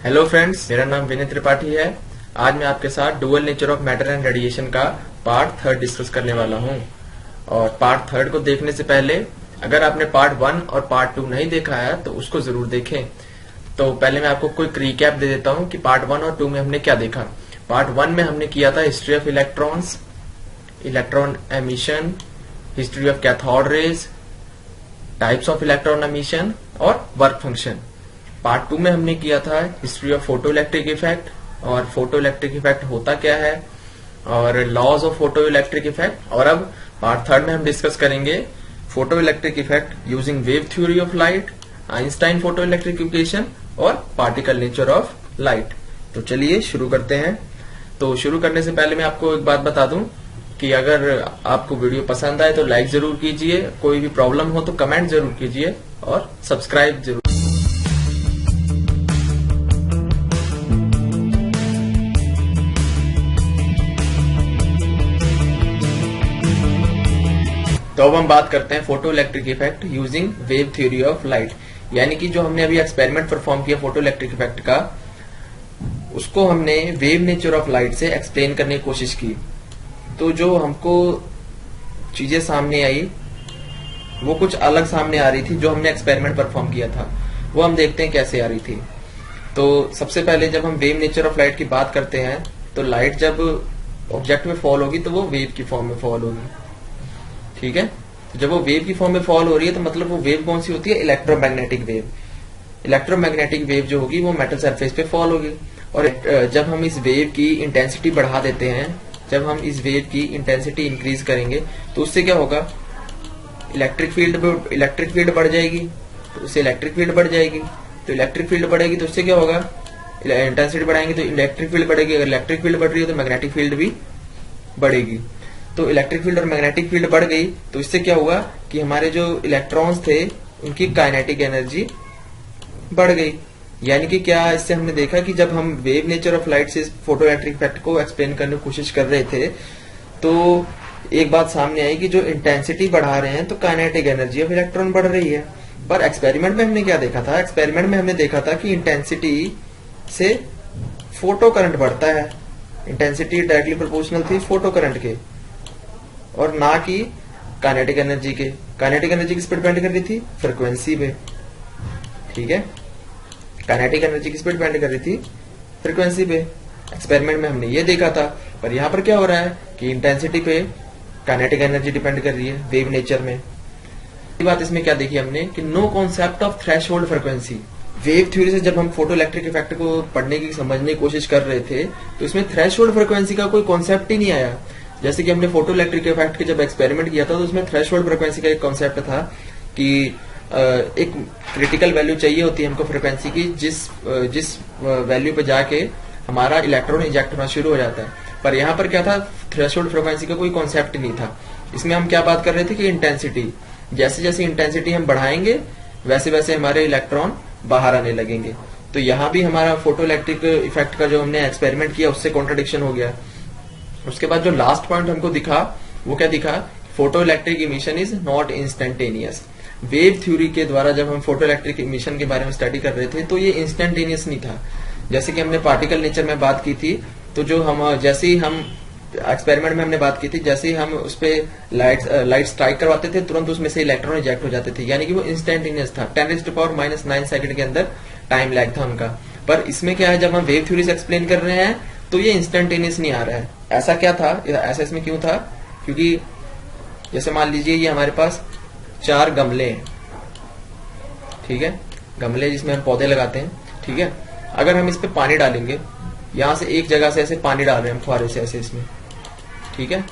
Hello friends, मेरा नाम विनय त्रिपाठी है। आज मैं आपके साथ dual nature of matter and radiation का पार्ट थर्ड डिस्कस करने वाला हूं। और पार्ट थर्ड को देखने से पहले अगर आपने पार्ट वन और पार्ट टू नहीं देखा है तो उसको जरूर देखें। तो पहले मैं आपको क्विक रिकैप दे देता हूं कि पार्ट वन और टू में हमने क्या देखा। पार्ट वन में हमने किया था history of electrons, electron emission, history of cathode rays, types of electron emission और वर्क फंक्शन। पार्ट टू में हमने किया था history of photo electric effect और फोटो इलेक्ट्रिक इफेक्ट होता क्या है और laws of photo electric effect. और अब पार्ट थर्ड में हम डिस्कस करेंगे photo electric effect using wave theory of light, Einstein photo electric equation और पार्टिकल नेचर ऑफ लाइट। तो चलिए शुरू करते हैं। तो शुरू करने से पहले मैं आपको एक बात बता दूं कि अगर आपको वीडियो पसंद आए तो लाइक जरूर कीजिए, कोई भी प्रॉब्लम हो तो कमेंट जरूर कीजिए और सब्सक्राइब जरूर। तो अब हम बात करते हैं photo electric effect using wave theory of light, यानी कि जो हमने अभी एक्सपेरिमेंट परफॉर्म किया फोटो इलेक्ट्रिक इफेक्ट का, उसको हमने वेव नेचर ऑफ लाइट से एक्सप्लेन करने की कोशिश की। तो जो हमको चीजें सामने आई वो कुछ अलग सामने आ रही थी जो हमने एक्सपेरिमेंट परफॉर्म किया था। वो हम देखते हैं कैसे आ रही थी। तो सबसे पहले जब हम वेव नेचर ऑफ लाइट की बात करते हैं तो लाइट जब ऑब्जेक्ट में फॉल होगी तो वो वेव की फॉर्म में फॉल होगी, ठीक है। तो जब वो वेव की फॉर्म में फॉल हो रही है तो मतलब वो वेव कौन सी होती है? Electromagnetic wave. इलेक्ट्रोमैग्नेटिक वेव जो होगी वो मेटल सरफेस पे फॉल होगी। और जब हम इस वेव की इंटेंसिटी बढ़ा देते हैं, जब हम इस वेव की इंटेंसिटी इंक्रीज करेंगे तो उससे क्या होगा? इलेक्ट्रिक फील्ड बढ़ जाएगी, तो उससे इलेक्ट्रिक फील्ड बढ़ जाएगी। तो इलेक्ट्रिक फील्ड बढ़ेगी तो उससे क्या होगा? इंटेंसिटी बढ़ाएंगे तो इलेक्ट्रिक फील्ड बढ़ेगी। अगर इलेक्ट्रिक फील्ड बढ़ रही है तो मैग्नेटिक फील्ड भी बढ़ेगी। तो इलेक्ट्रिक फील्ड और मैग्नेटिक फील्ड बढ़ गई तो इससे क्या हुआ कि हमारे जो इलेक्ट्रॉन्स थे उनकी काइनेटिक एनर्जी बढ़ गई। यानी कि क्या इससे हमने देखा कि जब हम वेव नेचर ऑफ लाइट से फोटो इलेक्ट्रिक इफेक्ट को एक्सप्लेन करने की कोशिश कर रहे थे तो एक बात सामने आई कि जो इंटेंसिटी बढ़ा रहे हैं तो काइनेटिक एनर्जी ऑफ इलेक्ट्रॉन बढ़ रही है। पर एक्सपेरिमेंट में हमने क्या देखा था? एक्सपेरिमेंट में हमने देखा था कि इंटेंसिटी से फोटो करंट बढ़ता है। इंटेंसिटी डायरेक्टली प्रोपोर्शनल थी फोटो करंट के और ना कि काइनेटिक एनर्जी के। काइनेटिक एनर्जी किस पर डिपेंड कर रही थी? फ्रीक्वेंसी पे, ठीक है। काइनेटिक एनर्जी किस पर डिपेंड कर रही थी? फ्रीक्वेंसी पे। एक्सपेरिमेंट में हमने ये देखा था। पर यहाँ पर क्या हो रहा है कि इंटेंसिटी पे काइनेटिक एनर्जी डिपेंड कर रही है वेव नेचर में। बात इसमें क्या देखी हमने कि no concept of threshold frequency. Wave theory से जब हम फोटो इलेक्ट्रिक इफेक्ट को पढ़ने की समझने की कोशिश कर रहे थे तो इसमें थ्रेशोल्ड फ्रीक्वेंसी का कोई कॉन्सेप्ट ही नहीं आया। जैसे कि हमने फोटो इलेक्ट्रिक इफेक्ट के जब एक्सपेरिमेंट किया था तो उसमें थ्रेशोल्ड फ्रीक्वेंसी का एक कॉन्सेप्ट था कि एक क्रिटिकल वैल्यू चाहिए होती है हमको फ्रीक्वेंसी की, जिस वैल्यू पे जाके हमारा इलेक्ट्रॉन इजेक्ट होना शुरू हो जाता है। पर यहाँ पर क्या था? थ्रेशोल्ड फ्रीक्वेंसी का कोई कॉन्सेप्ट नहीं था। इसमें हम क्या बात कर रहे थे कि इंटेंसिटी, जैसे जैसे इंटेंसिटी हम बढ़ाएंगे वैसे वैसे हमारे इलेक्ट्रॉन बाहर आने लगेंगे। तो यहाँ भी हमारा फोटो इलेक्ट्रिक इफेक्ट का जो हमने एक्सपेरिमेंट किया उससे कॉन्ट्रडिक्शन हो गया। उसके बाद जो लास्ट पॉइंट हमको दिखा वो क्या दिखा? Photo electric emission is not instantaneous. Wave theory के द्वारा जब हम फोटो इलेक्ट्रिक इमिशन के बारे में स्टडी कर रहे थे तो ये इंस्टेंटेनियस नहीं था। जैसे कि हमने पार्टिकल नेचर में बात की थी, तो जो हम जैसे ही हम एक्सपेरिमेंट में हमने बात की थी, जैसे ही हम उस पर लाइट स्ट्राइक करवाते थे तुरंत उसमें से इलेक्ट्रॉन इजेक्ट हो जाते थे। यानी कि वो इंस्टेंटेनियस था। 10⁻⁹ सेकंड के अंदर टाइम लैग था उनका। पर इसमें क्या है, जब हम वेव थ्योरी से एक्सप्लेन कर रहे हैं तो ये इंस्टेंटेनियस नहीं आ रहा है। ऐसा क्या था? ऐसा इसमें क्यों था? क्योंकि जैसे मान लीजिए ये हमारे पास 4 गमले हैं, ठीक है, गमले जिसमें हम पौधे लगाते हैं, ठीक है। अगर हम इस पे पानी डालेंगे, यहां से एक जगह से ऐसे पानी डाल रहे हैं हम फुहारे से ऐसे इसमें, ठीक है,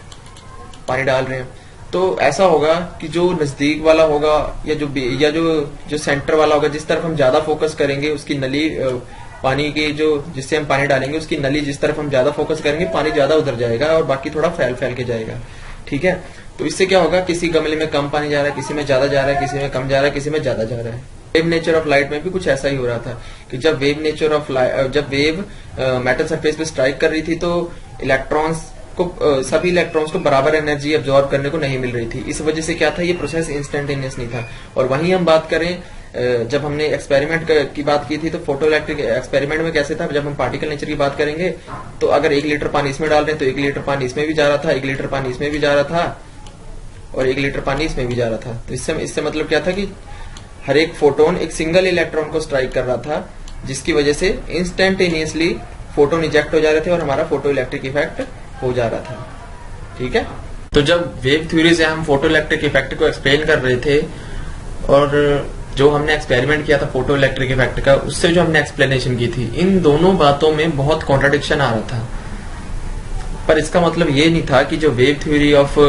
पानी डाल रहे हैं, तो ऐसा होगा कि जो नजदीक वाला होगा या जो सेंटर वाला होगा, जिस तरफ हम ज्यादा फोकस करेंगे उसकी नली, पानी की जो जिससे हम पानी डालेंगे उसकी नली जिस तरफ हम ज्यादा फोकस करेंगे पानी ज्यादा उधर जाएगा और बाकी थोड़ा फैल फैल के जाएगा, ठीक है। तो इससे क्या होगा? किसी गमले में कम पानी जा रहा है, किसी में ज्यादा जा रहा है, किसी में कम जा रहा है, किसी में ज्यादा जा रहा है। वेव नेचर ऑफ लाइट में भी कुछ ऐसा ही हो रहा था कि जब वेव मेटल सरफेस पे स्ट्राइक कर रही थी तो सभी इलेक्ट्रॉन्स को बराबर एनर्जी एब्जॉर्ब करने को नहीं मिल रही थी। इस वजह से क्या था? ये प्रोसेस इंस्टेंटेनियस नहीं था। और वहीं हम बात करें जब हमने एक्सपेरिमेंट की बात की थी तो फोटो इलेक्ट्रिक एक्सपेरिमेंट में कैसे था, जब हम पार्टिकल नेचर की बात करेंगे तो अगर 1 लीटर पानी इसमें डाल रहे हैं तो 1 लीटर पानी इसमें भी जा रहा था, 1 लीटर पानी इसमें भी जा रहा था और 1 लीटर पानी इसमें भी जा रहा था। तो इससे मतलब क्या था कि हर एक फोटोन एक सिंगल इलेक्ट्रॉन को स्ट्राइक कर रहा था, जिसकी वजह से इंस्टेंटेनियसली फोटोन इजेक्ट हो जा रहे थे और हमारा फोटो इलेक्ट्रिक इफेक्ट हो जा रहा था। ठीक है, तो जब वेव थ्योरी से हम फोटो इलेक्ट्रिक इफेक्ट को एक्सप्लेन कर रहे थे और जो हमने एक्सपेरिमेंट किया था फोटो इलेक्ट्रिक इफेक्ट का, उससे जो हमने एक्सप्लेनेशन की थी, इन दोनों बातों में बहुत कॉन्ट्राडिक्शन आ रहा था। पर इसका मतलब ये नहीं था कि जो wave theory of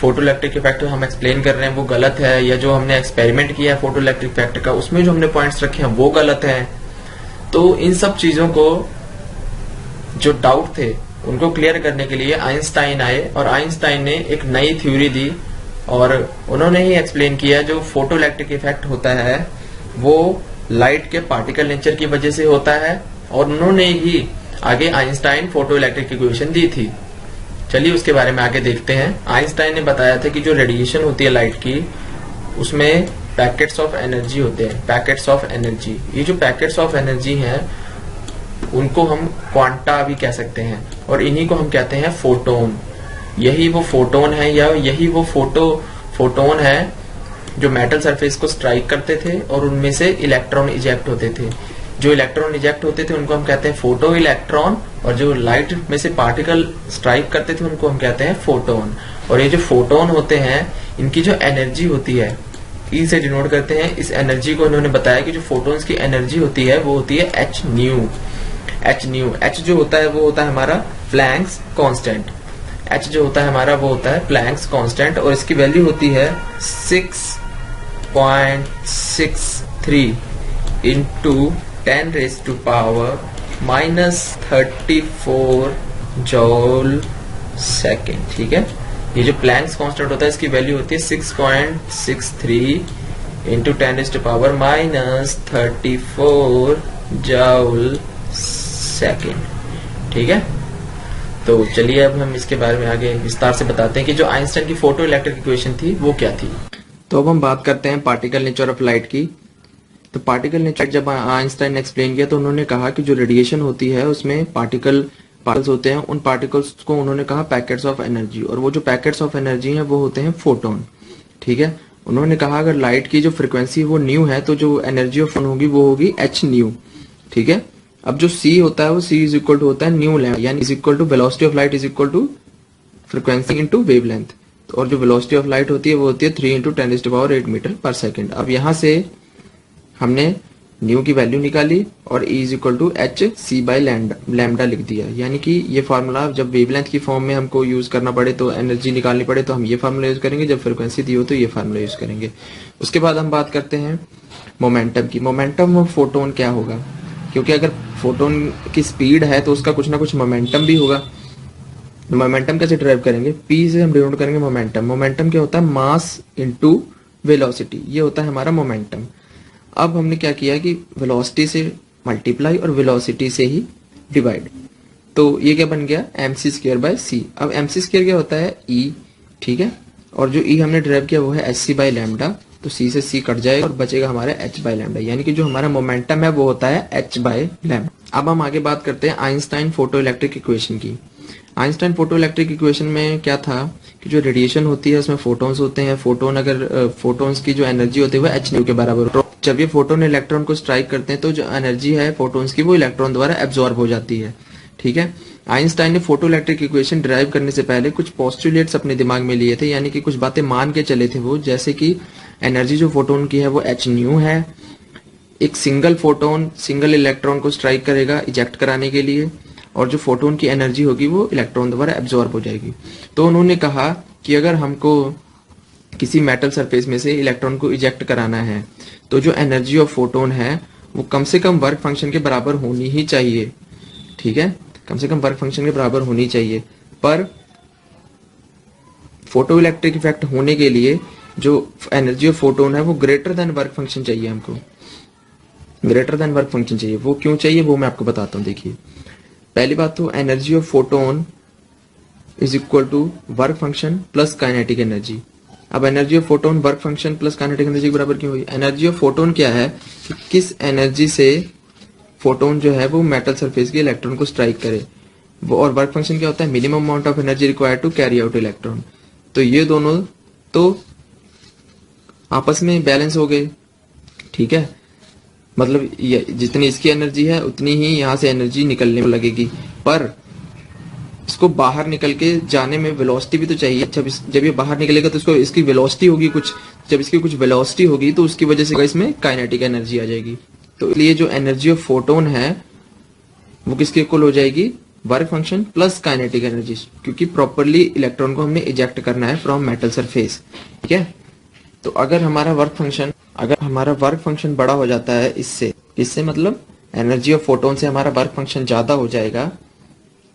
photo electric effect हम एक्सप्लेन कर रहे हैं वो गलत है, या जो हमने एक्सपेरिमेंट किया है फोटो इलेक्ट्रिक इफेक्ट का उसमें जो हमने पॉइंट्स रखे हैं वो गलत है। तो इन सब चीजों को जो डाउट थे उनको क्लियर करने के लिए आइंस्टाइन आए और आइंस्टाइन ने एक नई थ्योरी दी और उन्होंने ही एक्सप्लेन किया जो फोटो इलेक्ट्रिक इफेक्ट होता है वो लाइट के पार्टिकल नेचर की वजह से होता है, और उन्होंने ही आगे आइंस्टाइन फोटो इलेक्ट्रिक इक्वेशन दी थी। चलिए उसके बारे में आगे देखते हैं। आइंस्टाइन ने बताया था कि जो रेडिएशन होती है लाइट की, उसमें पैकेट्स ऑफ एनर्जी होते हैं, पैकेट्स ऑफ एनर्जी। ये जो पैकेट्स ऑफ एनर्जी हैं उनको हम क्वांटा भी कह सकते हैं और इन्हीं को हम कहते हैं फोटोन। यही वो फोटोन है या यही वो फोटोन है जो मेटल सरफेस को स्ट्राइक करते थे और उनमें से इलेक्ट्रॉन इजेक्ट होते थे। जो इलेक्ट्रॉन इजेक्ट होते थे उनको हम कहते हैं फोटो इलेक्ट्रॉन, और जो लाइट में से पार्टिकल स्ट्राइक करते थे उनको हम कहते हैं फोटोन। और ये जो फोटोन होते हैं इनकी जो एनर्जी होती है, ई से डिनोट करते हैं इस एनर्जी को। इन्होंने बताया कि जो फोटोन्स की एनर्जी होती है वो होती है एच न्यू। एच जो होता है वो होता है हमारा प्लैंक्स कांस्टेंट। एच जो होता है हमारा वो होता है प्लैंक्स कांस्टेंट और इसकी वैल्यू होती है 6.63 इंटू 10⁻⁻34 जूल सेकेंड। ठीक है, ये जो प्लैंक्स कांस्टेंट होता है इसकी वैल्यू होती है 6.63 इंटू 10⁻⁻34 जूल सेकेंड। ठीक है, तो चलिए अब हम इसके बारे में आगे विस्तार से बताते हैं कि जो आइंस्टाइन की फोटो इलेक्ट्रिक इक्वेशन थी वो क्या थी। तो अब हम बात करते हैं पार्टिकल नेचर ऑफ लाइट की। तो पार्टिकल नेचर जब आइंस्टाइन ने एक्सप्लेन किया तो उन्होंने कहा कि जो रेडिएशन होती है उसमें पार्टिकल्स होते हैं, उन पार्टिकल्स को उन्होंने कहा पैकेट्स ऑफ एनर्जी, और वो जो पैकेट्स ऑफ एनर्जी हैं वो होते हैं फोटोन। ठीक है, उन्होंने कहा अगर लाइट की जो फ्रिक्वेंसी वो न्यू है तो जो एनर्जी ऑफ फोटोन होगी वो होगी एच न्यू। ठीक है, अब जो c होता है वो c इज इक्वल टू होता है न्यू लैम्डा, यानी is equal to velocity of light is equal to frequency into wavelength. और जो वेलोसिटी ऑफ लाइट होती है वो होती है 3 इंटू 10⁸ मीटर पर सेकेंड। अब यहाँ से हमने न्यू की वैल्यू निकाली और e is equal to H C by lambda लिख दिया, यानी कि ये फार्मूला जब वेवलेंथ की फॉर्म में हमको यूज करना पड़े तो एनर्जी निकालनी पड़े तो हम ये फार्मूला यूज करेंगे, जब फ्रिक्वेंसी दी हो तो ये फार्मूला यूज करेंगे। उसके बाद हम बात करते हैं मोमेंटम की। मोमेंटम ऑफ फोटोन क्या होगा, क्योंकि अगर फोटोन की स्पीड है तो उसका कुछ ना कुछ मोमेंटम भी होगा। मोमेंटम कैसे ड्राइव करेंगे, p से हम डिनोट करेंगे मोमेंटम। मोमेंटम क्या होता है, मास इनटू वेलोसिटी, ये होता है हमारा मोमेंटम। अब हमने क्या किया कि वेलोसिटी से मल्टीप्लाई और वेलोसिटी से ही डिवाइड, तो ये क्या बन गया mc²/c। अब mc² क्या होता है e। ठीक है, और जो e हमने ड्राइव किया वो है hc/λ, तो c से c कट जाएगा और बचेगा हमारा h/λ, यानी कि जो हमारा मोमेंटम है वो होता है h/λ। अब हम आगे बात करते हैं आइंस्टाइन फोटो इलेक्ट्रिक इक्वेशन की। आइंस्टाइन फोटो इलेक्ट्रिक इक्वेशन में क्या था कि जो रेडिएशन होती है उसमें फोटोन्स होते हैं। फोटोन्स की जो एनर्जी होती है वो एच न्यू के बराबर होती है। जब ये फोटोन इलेक्ट्रॉन को स्ट्राइक करते हैं तो जो एनर्जी है फोटोन्स की वो इलेक्ट्रॉन द्वारा एब्जॉर्ब हो जाती है। ठीक है, आइंस्टाइन ने फोटो इलेक्ट्रिक इक्वेशन ड्राइव करने से पहले कुछ पोस्टुलेट्स अपने दिमाग में लिए थे, यानी कि कुछ बातें मान के चले थे वो, जैसे कि एनर्जी जो फोटोन की है वो एच न्यू है, एक सिंगल इलेक्ट्रॉन को स्ट्राइक करेगा इजेक्ट कराने के लिए, और जो फोटोन की एनर्जी होगी वो इलेक्ट्रॉन द्वारा एब्जॉर्ब हो जाएगी। तो उन्होंने कहा कि अगर हमको किसी मेटल सरफेस में से इलेक्ट्रॉन को इजेक्ट कराना है तो जो एनर्जी ऑफ फोटोन है वो कम से कम वर्क फंक्शन के बराबर होनी ही चाहिए। ठीक है, कम से कम वर्क फंक्शन के बराबर होनी चाहिए। पर फोटो इलेक्ट्रिक इफेक्ट होने के लिए जो एनर्जी ऑफ फोटोन है वो ग्रेटर देन वर्क फंक्शन चाहिए, हमको ग्रेटर देन वर्क फंक्शन चाहिए। वो क्यों चाहिए वो मैं आपको बताता हूँ। देखिए, पहली बात तो energy of photon is equal to work function plus kinetic energy. अब energy of photon work function plus kinetic energy के बराबर क्यों हुई? एनर्जी ऑफ फोटोन क्या है कि किस एनर्जी से फोटोन जो है वो मेटल सरफेस के इलेक्ट्रॉन को स्ट्राइक करे वो, और वर्क फंक्शन क्या होता है? Minimum amount of energy required to carry out electron. तो ये दोनों तो आपस में बैलेंस हो गए, ठीक है। मतलब ये जितनी इसकी एनर्जी है उतनी ही यहाँ से एनर्जी निकलने लगेगी, पर इसको बाहर निकल के जाने में वेलोसिटी भी तो चाहिए। जब ये बाहर निकलेगा तो इसको इसकी वेलोसिटी होगी कुछ, जब इसकी कुछ वेलोसिटी होगी तो उसकी वजह से इसमें काइनेटिक एनर्जी आ जाएगी। तो इसलिए जो एनर्जी ऑफ फोटोन है वो किसके इक्वल हो जाएगी? Work function plus kinetic energy, क्योंकि प्रॉपरली इलेक्ट्रॉन को हमने इजेक्ट करना है फ्रॉम मेटल सरफेस, ठीक है। तो अगर हमारा वर्क फंक्शन बड़ा हो जाता है इससे मतलब एनर्जी ऑफ फोटोन से हमारा वर्क फंक्शन ज्यादा हो जाएगा,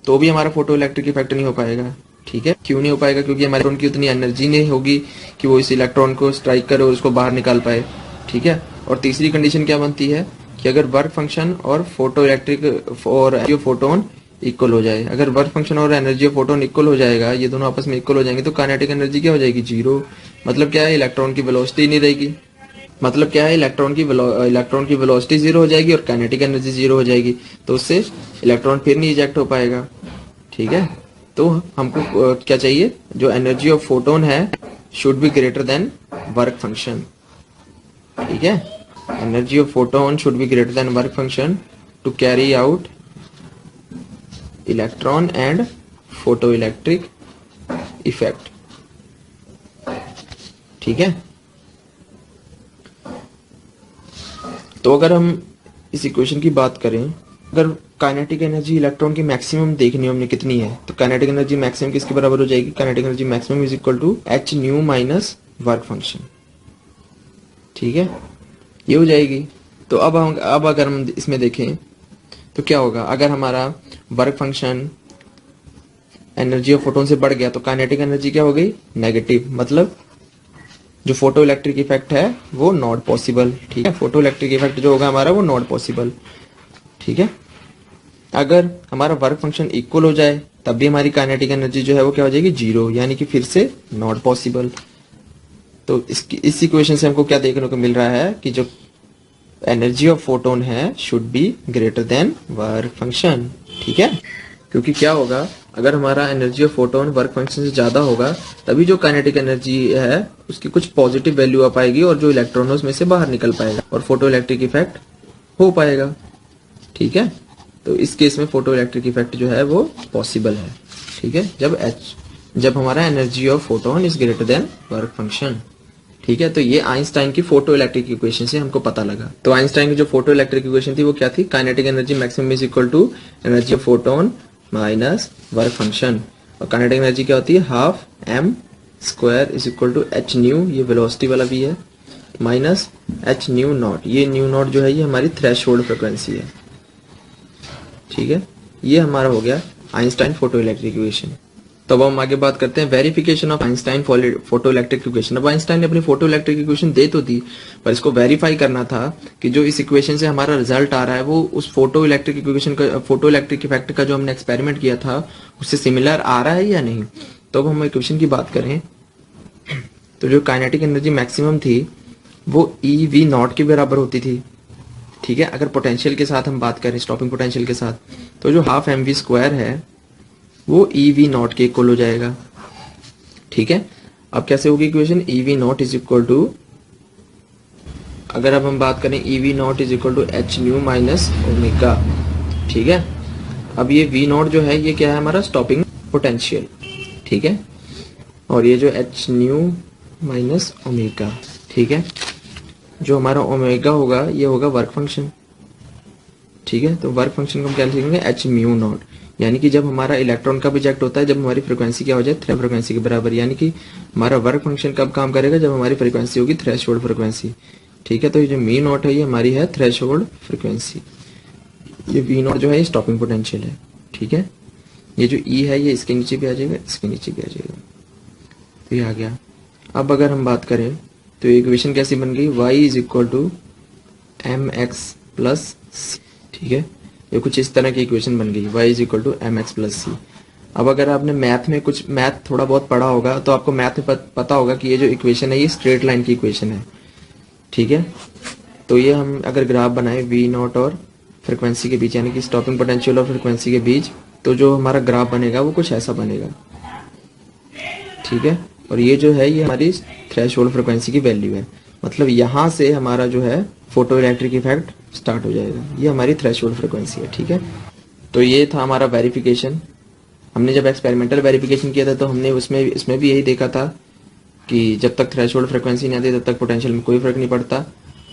तो भी हमारा फोटो इलेक्ट्रिक इफेक्ट नहीं हो पाएगा, ठीक है। क्यों नहीं हो पाएगा? क्योंकि हमारे इलेक्ट्रॉन की उतनी एनर्जी नहीं होगी कि वो इस इलेक्ट्रॉन को स्ट्राइक करे और उसको बाहर निकाल पाए, ठीक है। और तीसरी कंडीशन क्या बनती है कि अगर वर्क फंक्शन और फोटो इलेक्ट्रिक और एनर्जी ऑफ फोटोन इक्वल हो जाए, अगर वर्क फंक्शन और एनर्जी ऑफ फोटोन इक्वल हो जाएगा, ये दोनों आपस में इक्वल हो जाएंगे, तो काइनेटिक एनर्जी क्या हो जाएगी? जीरो। मतलब क्या है? इलेक्ट्रॉन की वेलोसिटी नहीं रहेगी। मतलब क्या है? इलेक्ट्रॉन की वेलोसिटी जीरो हो जाएगी और काइनेटिक एनर्जी जीरो हो जाएगी, तो उससे इलेक्ट्रॉन फिर नहीं इजेक्ट हो पाएगा, ठीक है। तो हमको क्या चाहिए? जो एनर्जी ऑफ फोटोन है should be greater than work function, ठीक है। Energy of photon should be greater than work function to carry out electron and photo electric effect, ठीक है। तो अगर हम इस इक्वेशन की बात करें, अगर काइनेटिक एनर्जी इलेक्ट्रॉन की मैक्सिमम देखनी हो हमने कितनी है, तो काइनेटिक एनर्जी मैक्सिमम किसके बराबर हो जाएगी? Kinetic energy maximum is equal to H nu minus work function, ठीक है, ये हो जाएगी। तो अब अगर हम इसमें देखें तो क्या होगा? अगर हमारा work function energy of photon से बढ़ गया तो काइनेटिक एनर्जी क्या हो गई? नेगेटिव। मतलब जो फोटो इलेक्ट्रिक इफेक्ट है वो नॉट पॉसिबल, ठीक है। फोटो इलेक्ट्रिक इफेक्ट जो होगा हमारा वो नॉट पॉसिबल, ठीक है। अगर हमारा वर्क फंक्शन इक्वल हो जाए तब भी हमारी काइनेटिक एनर्जी जो है वो क्या हो जाएगी? जीरो, यानी कि फिर से नॉट पॉसिबल। तो इस इक्वेशन से हमको क्या देखने को मिल रहा है कि जो एनर्जी ऑफ फोटोन है should be greater than work function, ठीक है। क्योंकि क्या होगा? अगर हमारा energy of photon work function से ज्यादा होगा तभी जो काइनेटिक एनर्जी है उसकी कुछ पॉजिटिव वैल्यू आ पाएगी और जो इलेक्ट्रॉन उसमें से बाहर निकल पाएगा और फोटो इलेक्ट्रिक इफेक्ट हो पाएगा, ठीक है। तो इस केस में फोटो इलेक्ट्रिक इफेक्ट जो है वो पॉसिबल है, ठीक है, जब हमारा energy of photon is greater than work function, ठीक है। तो ये आइंस्टाइन की फोटो इलेक्ट्रिक इक्वेशन से हमको पता लगा। तो आइंस्टाइन की जो फोटो इलेक्ट्रिक इक्वेशन थी वो क्या थी? Kinetic energy maximum is equal to energy of photon minus work function, और काइनेटिक एनर्जी क्या होती है? Half m square is equal to H nu, ये वेलोसिटी वाला भी है, माइनस एच न्यू नॉट, ये न्यू नॉट जो है ये हमारी थ्रेशोल्ड फ्रिक्वेंसी है, ठीक है। ये हमारा हो गया आइंस्टाइन फोटो इलेक्ट्रिक इक्वेशन। तो अब हम आगे बात करते हैं verification of Einstein photo electric equation. अब आइंस्टाइन ने अपनी फोटो इलेक्ट्रिक इक्वेशन दे तो दी, पर इसको वेरीफाई करना था कि जो इस इक्वेशन से हमारा रिजल्ट आ रहा है वो उस फोटो इलेक्ट्रिक इक्वेशन का, फोटो इलेक्ट्रिक इफेक्ट का जो हमने एक्सपेरिमेंट किया था उससे सिमिलर आ रहा है या नहीं। तो अब हम इक्वेशन की बात करें तो जो काइनेटिक एनर्जी मैक्सिमम थी वो ई नॉट के बराबर होती थी, ठीक है। अगर पोटेंशियल के साथ हम बात करें, स्टॉपिंग पोटेंशियल के साथ, तो जो हाफ एम वी स्क्वायर है वो ई नॉट के इक्वल हो जाएगा, ठीक है। अब कैसे होगी equation? E naught is equal to, अगर अब हम बात करें E naught is equal to H nu minus omega, ठीक है। अब ये वी नॉट जो है ये क्या है? हमारा स्टॉपिंग पोटेंशियल, ठीक है, और ये जो एच न्यू माइनस ओमेगा, ठीक है, जो हमारा ओमेगा होगा ये होगा वर्क फंक्शन, ठीक है। तो वर्क फंक्शन को हम क्या लिखेंगे? एच म्यू नॉट, यानी कि जब हमारा इलेक्ट्रॉन कब इजेक्ट होता है? जब हमारी फ्रीक्वेंसी क्या हो जाए? थ्रेशोल्ड फ्रीक्वेंसी के बराबर, यानी कि हमारा वर्क फंक्शन कब काम करेगा? जब हमारी फ्रीक्वेंसी होगी थ्रेशोल्ड फ्रीक्वेंसी, ठीक है। तो ये जो म्यू नॉट है ये हमारी है थ्रेशोल्ड फ्रीक्वेंसी, ये वी नॉट जो है स्टॉपिंग पोटेंशियल है, ठीक है। ये जो ई है ये इसके नीचे भी आ जाएगा, इसके नीचे भी आ जाएगा, तो ये आ गया। अब अगर हम बात करें तो इक्वेशन कैसी बन गई? y is equal to M X plus C, ठीक है। ये कुछ इस तरह की इक्वेशन बन गई, y is equal to M X plus C. अब अगर आपने मैथ थोड़ा बहुत पढ़ा होगा तो आपको मैथ में पता होगा कि ये जो इक्वेशन है ये स्ट्रेट लाइन की इक्वेशन है, ठीक है। तो ये हम अगर ग्राफ बनाए वी नॉट और फ्रिक्वेंसी के बीच, यानी कि स्टॉपिंग पोटेंशियल और फ्रिक्वेंसी के बीच, तो जो हमारा ग्राफ बनेगा वो कुछ ऐसा बनेगा, ठीक है। और ये जो है ये हमारी थ्रेशोल्ड फ्रिक्वेंसी की वैल्यू है, मतलब यहाँ से हमारा जो है फोटो इलेक्ट्रिक इफेक्ट स्टार्ट हो जाएगा। ये हमारी थ्रेशोल्ड फ्रिक्वेंसी है, ठीक है। तो ये था हमारा वेरिफिकेशन। हमने जब एक्सपेरिमेंटल वेरिफिकेशन किया था तो हमने इसमें भी यही देखा था कि जब तक थ्रेशोल्ड फ्रिक्वेंसी नहीं आती तब तक पोटेंशियल में कोई फर्क नहीं पड़ता,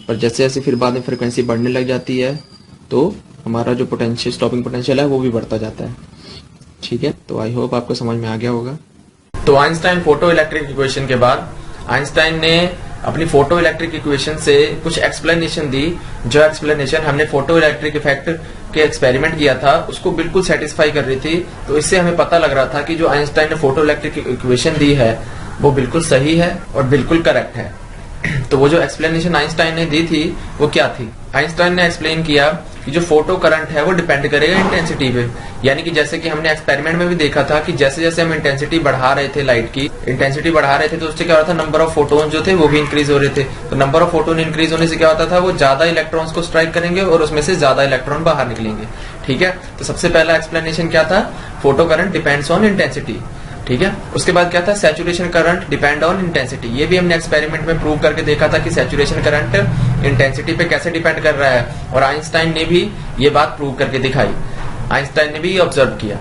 पर जैसे जैसे फिर बाद में फ्रिक्वेंसी बढ़ने लग जाती है तो हमारा जो पोटेंशियल स्टॉपिंग पोटेंशियल है वो भी बढ़ता जाता है, ठीक है। तो आई होप आपको समझ में आ गया होगा। तो आइंस्टाइन फोटो इलेक्ट्रिक इक्वेशन के बाद आइंस्टाइन ने अपनी फोटो इलेक्ट्रिक इक्वेशन से कुछ एक्सप्लेनेशन दी, जो एक्सप्लेनेशन हमने फोटो इलेक्ट्रिक इफेक्ट के एक्सपेरिमेंट किया था उसको बिल्कुल सेटिस्फाई कर रही थी। तो इससे हमें पता लग रहा था कि जो आइंस्टाइन ने फोटो इलेक्ट्रिक इक्वेशन दी है वो बिल्कुल सही है और बिल्कुल करेक्ट है। तो वो जो एक्सप्लेनेशन आइंस्टाइन ने दी थी वो क्या थी? आइंस्टाइन ने एक्सप्लेन किया कि जो फोटो करंट है वो डिपेंड करेगा इंटेंसिटी पे, यानी कि जैसे कि हमने एक्सपेरिमेंट में भी देखा था कि जैसे जैसे हम इंटेंसिटी बढ़ा रहे थे, लाइट की इंटेंसिटी बढ़ा रहे थे तो उससे क्या हो रहा था, नंबर ऑफ फोटोन जो थे वो भी इंक्रीज हो रहे थे। तो नंबर ऑफ फोटोन इंक्रीज होने से क्या होता था, वो ज्यादा इलेक्ट्रॉन्स को स्ट्राइक करेंगे और उसमें से ज्यादा इलेक्ट्रॉन बाहर निकलेंगे, ठीक है। तो सबसे पहला एक्सप्लेनेशन क्या था, photo current depends on intensity, ठीक है। उसके बाद क्या था, saturation current depend on intensity. ये भी हमने एक्सपेरिमेंट में प्रूव करके देखा था कि सैचुरेशन करंट इंटेंसिटी पे कैसे डिपेंड कर रहा है, और आइंस्टाइन ने भी ये बात प्रूव करके दिखाई, आइंस्टाइन ने भी ये ऑब्जर्व किया।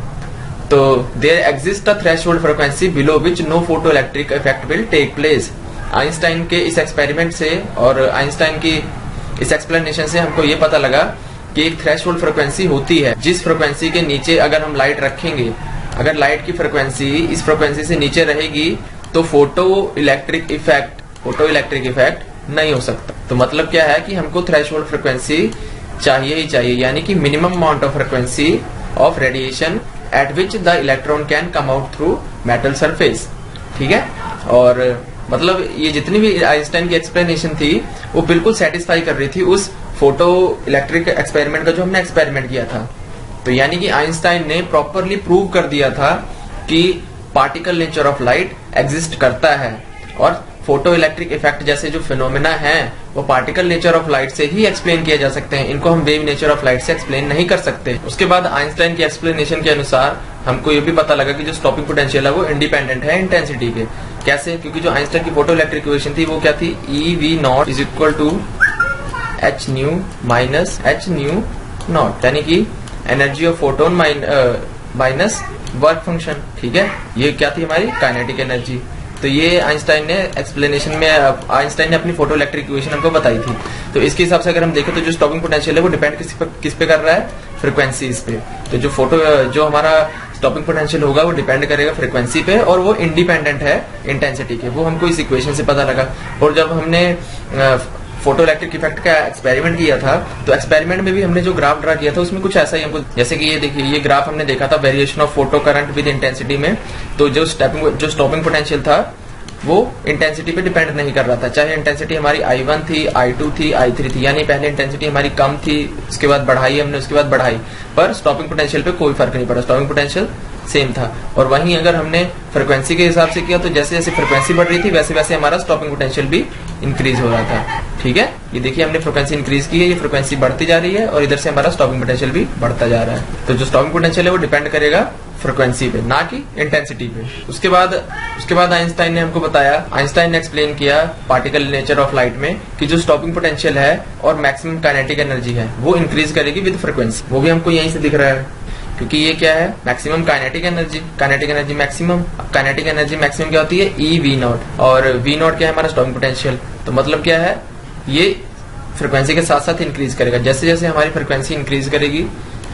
तो there exist a threshold frequency below which no photo electric effect will take place. Einstein के इस एक्सपेरिमेंट से और आइंस्टाइन की इस एक्सप्लेनेशन से हमको ये पता लगा कि एक थ्रेशोल्ड फ्रीक्वेंसी होती है जिस फ्रीक्वेंसी के नीचे अगर हम लाइट रखेंगे, अगर लाइट की फ्रीक्वेंसी इस फ्रीक्वेंसी से नीचे रहेगी तो फोटो इलेक्ट्रिक इफेक्ट नहीं हो सकता। तो मतलब क्या है कि हमको थ्रेशोल्ड फ्रीक्वेंसी चाहिए ही चाहिए, यानी कि minimum amount of frequency of radiation eight which the electron can come out through metal surface, ठीक है। और मतलब ये जितनी भी आइंस्टाइन की एक्सप्लेनेशन थी वो बिल्कुल सेटिस्फाई कर रही थी उस फोटो इलेक्ट्रिक एक्सपेरिमेंट का जो हमने एक्सपेरिमेंट किया था। तो यानी कि आइंस्टाइन ने प्रॉपरली प्रूव कर दिया था कि particle nature of light exist करता है, और फोटो इलेक्ट्रिक इफेक्ट जैसे जो फिनोमेना हैं वो पार्टिकल नेचर ऑफ लाइट से ही एक्सप्लेन किया जा सकते हैं, इनको हम वेव नेचर ऑफ लाइट से एक्सप्लेन नहीं कर सकते। उसके बाद आइंस्टाइन की एक्सप्लेनेशन के अनुसार हमको ये भी पता लगा कि जो स्टॉपिंग पोटेंशियल है वो इंडिपेंडेंट है इंटेंसिटी के। कैसे? क्योंकि जो आइंस्टाइन की फोटो इलेक्ट्रिक इक्वेशन थी वो क्या थी, EV0 is equal to h nu minus h nu naught, यानी कि energy of photon minus work function, ठीक है। ये क्या थी, हमारी काइनेटिक एनर्जी। तो ये आइंस्टाइन ने एक्सप्लेनेशन में आइंस्टाइन ने अपनी फोटो इलेक्ट्रिक इक्वेशन हमको बताई थी। तो इसके हिसाब से अगर हम देखें तो जो स्टॉपिंग पोटेंशियल है वो डिपेंड किस पे कर रहा है, फ्रीक्वेंसीज पे। तो जो हमारा स्टॉपिंग पोटेंशियल होगा वो डिपेंड करेगा फ्रीक्वेंसी पे, और वो इंडिपेंडेंट है इंटेंसिटी के, वो हमको इस इक्वेशन से पता लगा। और जब हमने फोटो इलेक्ट्रिक इफेक्ट का एक्सपेरिमेंट किया था तो एक्सपेरिमेंट में भी हमने जो ग्राफ ड्रा किया था उसमें कुछ ऐसा ही हमको, जैसे कि ये देखिए, ये ग्राफ हमने देखा था variation of photo current with intensity में। तो जो स्टॉपिंग पोटेंशियल था वो इंटेंसिटी पे डिपेंड नहीं कर रहा था, चाहे इंटेंसिटी हमारी I1 थी, I2 थी, I3 थी, यानी पहले इंटेंसिटी हमारी कम थी, उसके बाद बढ़ाई हमने, उसके बाद बढ़ाई, पर स्टॉपिंग पोटेंशियल पे कोई फर्क नहीं पड़ा, स्टॉपिंग पोटेंशियल सेम था। और वहीं अगर हमने फ्रीक्वेंसी के हिसाब से किया तो जैसे जैसे फ्रीक्वेंसी बढ़ रही थी वैसे वैसे हमारा स्टॉपिंग पोटेंशियल भी इंक्रीज हो रहा था, ठीक है। ये देखिए हमने फ्रीक्वेंसी इंक्रीज की है, ये फ्रीक्वेंसी बढ़ती जा रही है और इधर से हमारा स्टॉपिंग पोटेंशियल भी बढ़ता जा रहा है। तो जो स्टॉपिंग पोटेंशियल है वो डिपेंड करेगा फ्रीक्वेंसी पे, ना कि इंटेंसिटी पे। उसके बाद आइंस्टाइन ने हमको बताया, आइंस्टाइन ने एक्सप्लेन किया पार्टिकल नेचर ऑफ लाइट में कि जो स्टॉपिंग पोटेंशियल है और मैक्सिमम काइनेटिक एनर्जी है वो इंक्रीज करेगी विद फ्रीक्वेंसी। वो भी हमको यहीं से दिख रहा है, क्योंकि ये क्या है, maximum kinetic energy maximum. Kinetic energy maximum क्या होती है, EV0, और V0 क्या है, हमारा स्टॉपिंग पोटेंशियल। तो मतलब क्या है, ये फ्रीक्वेंसी के साथ साथ इंक्रीज करेगा। जैसे जैसे हमारी फ्रीक्वेंसी इंक्रीज करेगी,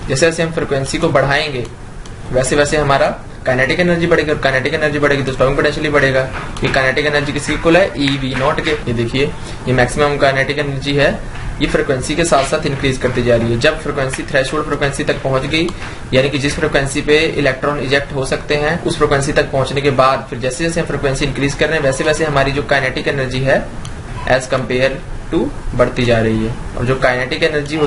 जैसे जैसे हम फ्रीक्वेंसी को बढ़ाएंगे वैसे वैसे हमारा काइनेटिक एनर्जी बढ़ेगी, और काइनेटिक एनर्जी बढ़ेगी तो स्टॉपिंग पोटेंशियल ही बढ़ेगा। ये काइनेटिक एनर्जी किसकी इक्वल है, EV0 के। ये देखिए ये मैक्सिमम काइनेटिक एनर्जी है, ये फ्रीक्वेंसी के साथ साथ इंक्रीज करती जा रही है। जब फ्रीक्वेंसी थ्रेशोल्ड फ्रीक्वेंसी तक पहुंच गई, यानी कि जिस फ्रीक्वेंसी पे इलेक्ट्रॉन इजेक्ट हो सकते हैं, उस फ्रीक्वेंसी तक पहुंचने के बाद फिर जैसे जैसे हम फ्रीक्वेंसी इंक्रीज कर रहे हैं वैसे वैसे हमारी जो काइनेटिक एनर्जी है एज कम्पेयर टू बढ़ती जा रही है। और जो काइनेटिक एनर्जी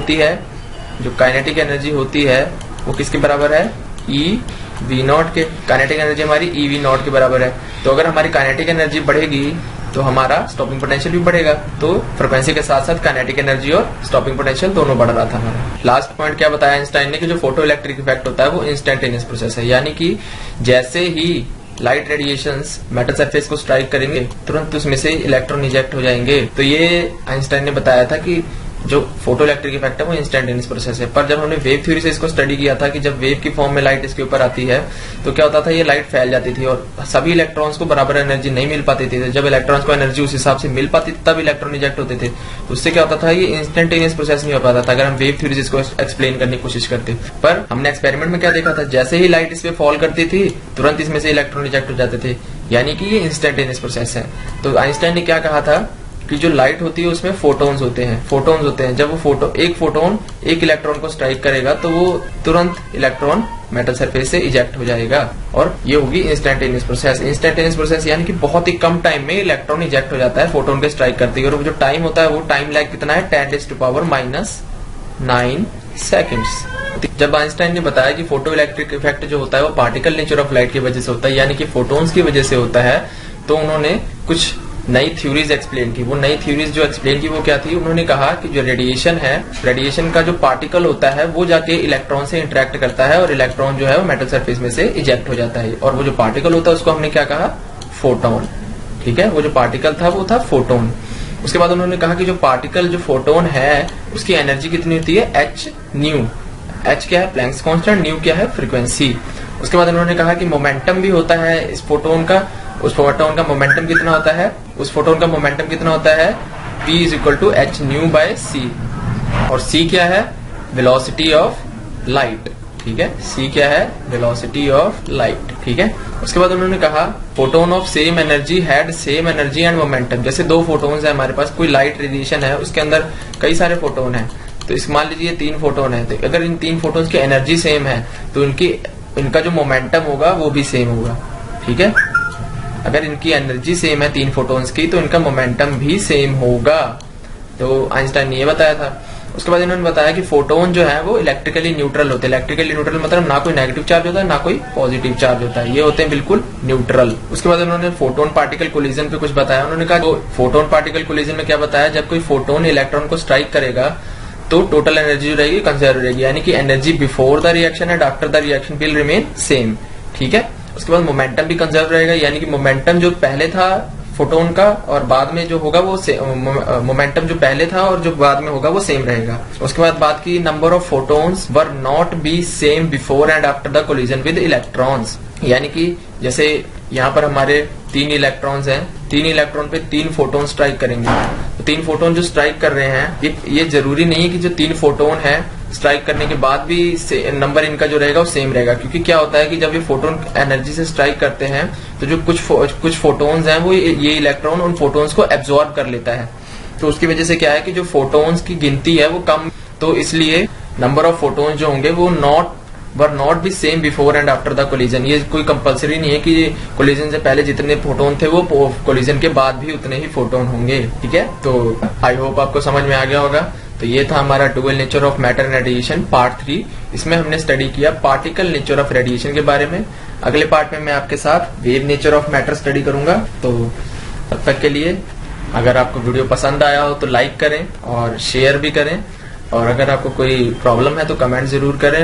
होती है वो किसके बराबर है, ई वी नॉट के, काइनेटिक एनर्जी हमारी ई वी नॉट के बराबर है। तो अगर हमारी काइनेटिक एनर्जी बढ़ेगी तो हमारा स्टॉपिंग पोटेंशियल भी बढ़ेगा। तो फ्रीक्वेंसी के साथ साथ काइनेटिक एनर्जी और स्टॉपिंग पोटेंशियल दोनों बढ़ रहा था हमारा। लास्ट पॉइंट क्या बताया आइंस्टाइन ने कि जो फोटो इलेक्ट्रिक इफेक्ट होता है वो इंस्टेंटेनियस प्रोसेस है, यानी कि जैसे ही लाइट रेडिएशंस मेटल सरफेस को स्ट्राइक करेंगे तुरंत उसमें से इलेक्ट्रॉन इजेक्ट हो जाएंगे। तो ये आइंस्टाइन ने बताया था कि जो फोटो इलेक्ट्रिक इफेक्ट है वो इंस्टेंटेनियस प्रोसेस है। पर जब हमने वेव थ्योरी से इसको स्टडी किया था कि जब वेव की फॉर्म में लाइट इसके ऊपर आती है तो क्या होता था, ये लाइट फैल जाती थी और सभी इलेक्ट्रॉन्स को बराबर एनर्जी नहीं मिल पाती थी। जब इलेक्ट्रॉन्स को एनर्जी उस हिसाब से मिल पाती थी तब इलेक्ट्रॉन इजेक्ट होते थे। तो उससे क्या होता था, ये इंस्टेंटेनियस प्रोसेस नहीं हो पाता था अगर हम वेव थ्योरी से इसको एक्सप्लेन करने की कोशिश करते। पर हमने एक्सपेरिमेंट में क्या देखा था, जैसे ही लाइट इस पे फॉल करती थी तुरंत इसमें से इलेक्ट्रॉन इजेक्ट हो जाते थे, यानी कि ये इंस्टेंटेनियस प्रोसेस है। तो आइंस्टाइन ने क्या कहा था कि जो लाइट होती है उसमें फोटोन्स होते हैं। जब वो एक फोटोन एक इलेक्ट्रॉन को स्ट्राइक करेगा तो वो तुरंत इलेक्ट्रॉन मेटल सरफेस से इजेक्ट हो जाएगा और ये होगी इंस्टेंटेनियस प्रोसेस। इंस्टेंटेनियस प्रोसेस यानी कि बहुत ही कम टाइम में इलेक्ट्रॉन इजेक्ट हो जाता है फोटोन के स्ट्राइक करते ही। और वो जो टाइम होता है वो टाइम लैग कितना है, 10⁻⁹ सेकेंड्स। जब आइंस्टाइन ने बताया कि फोटो इलेक्ट्रिक इफेक्ट जो होता है वो पार्टिकल नेचर ऑफ लाइट की वजह से होता है, यानी कि फोटोन्स की वजह से होता है, तो उन्होंने कुछ नई थ्योरीज एक्सप्लेन की। वो नई थ्योरीज जो एक्सप्लेन की वो क्या थी, उन्होंने कहा कि जो रेडिएशन है, रेडिएशन का जो पार्टिकल होता है वो जाके इलेक्ट्रॉन से इंटरेक्ट करता है और इलेक्ट्रॉन जो है वो मेटल सरफेस में से इजेक्ट हो जाता है। और वो जो पार्टिकल होता है उसको हमने क्या कहा, फोटोन। ठीक है, वो जो पार्टिकल था वो था फोटोन। उसके बाद उन्होंने कहा कि जो पार्टिकल जो फोटोन है उसकी एनर्जी कितनी होती है, एच न्यू। एच क्या है, प्लैंक्स कांस्टेंट, न्यू क्या है, फ्रीक्वेंसी। उसके बाद उन्होंने कहा कि मोमेंटम भी होता है इस फोटोन का। उस फोटोन का मोमेंटम कितना होता है, P is equal to H nu by C. और C क्या है, वेलोसिटी ऑफ लाइट। ठीक है, C क्या है, वेलोसिटी ऑफ लाइट। ठीक है, उसके बाद उन्होंने कहा photon of same energy had same energy and momentum. जैसे दो फोटोन्स है हमारे पास, कोई लाइट रेडिएशन है उसके अंदर कई सारे फोटोन है, तो इस मान लीजिए 3 फोटोन है, तो अगर इन 3 फोटोन्स की एनर्जी सेम है तो इनका जो मोमेंटम होगा वो भी सेम होगा। ठीक है, अगर इनकी एनर्जी सेम है 3 फोटोन्स की तो इनका मोमेंटम भी सेम होगा। तो आइंस्टाइन ने ये बताया था। उसके बाद इन्होंने बताया कि फोटोन जो है वो इलेक्ट्रिकली न्यूट्रल होते हैं। इलेक्ट्रिकली न्यूट्रल मतलब ना कोई नेगेटिव चार्ज होता है ना कोई पॉजिटिव चार्ज होता है, ये होते हैं बिल्कुल न्यूट्रल। उसके बाद उन्होंने फोटोन पार्टिकल कोलिजन पे कुछ बताया। उन्होंने कहा तो फोटोन पार्टिकल कोलिजन में क्या बताया, जब कोई फोटोन इलेक्ट्रॉन को स्ट्राइक करेगा तो टोटल एनर्जी जो रहेगी कंजर्व रहेगी, यानी कि energy before the reaction and after the reaction will remain same. ठीक है, उसके बाद मोमेंटम भी कंजर्व रहेगा, यानी कि मोमेंटम जो पहले था फोटोन का और बाद में जो होगा वो मोमेंटम जो पहले था और जो बाद में होगा वो सेम रहेगा। उसके बाद बात की number of photons were not be same before and after the collision with electrons, यानी कि जैसे यहाँ पर हमारे 3 इलेक्ट्रॉन्स हैं, 3 इलेक्ट्रॉन पे 3 फोटोन स्ट्राइक करेंगे। तो 3 फोटोन जो स्ट्राइक कर रहे हैं ये जरूरी नहीं है कि जो 3 फोटोन है स्ट्राइक करने के बाद भी नंबर इनका जो रहेगा वो सेम रहेगा, क्योंकि क्या होता है कि जब ये फोटोन एनर्जी से स्ट्राइक करते हैं तो जो कुछ फोटोन्स हैं वो ये इलेक्ट्रॉन उन फोटोन्स को एब्जॉर्ब कर लेता है। तो उसकी वजह से क्या है कि जो फोटोन्स की गिनती है वो कम, तो इसलिए नंबर ऑफ फोटोन्स जो होंगे वो were not be same before and after the collision. ये कोई कंपलसरी नहीं है कि कोलिजन से पहले जितने फोटोन थे वो कोलिजन के बाद भी उतने ही फोटोन होंगे। ठीक है, तो आई होप आपको समझ में आ गया होगा। तो ये था हमारा dual nature of matter and radiation part 3। इसमें हमने स्टडी किया पार्टिकल नेचर ऑफ रेडिएशन के बारे में। अगले पार्ट में मैं आपके साथ wave nature of matter study करूंगा। तो तब तक के लिए अगर आपको वीडियो पसंद आया हो तो लाइक करें और शेयर भी करें, और अगर आपको कोई प्रॉब्लम है तो कमेंट जरूर करें।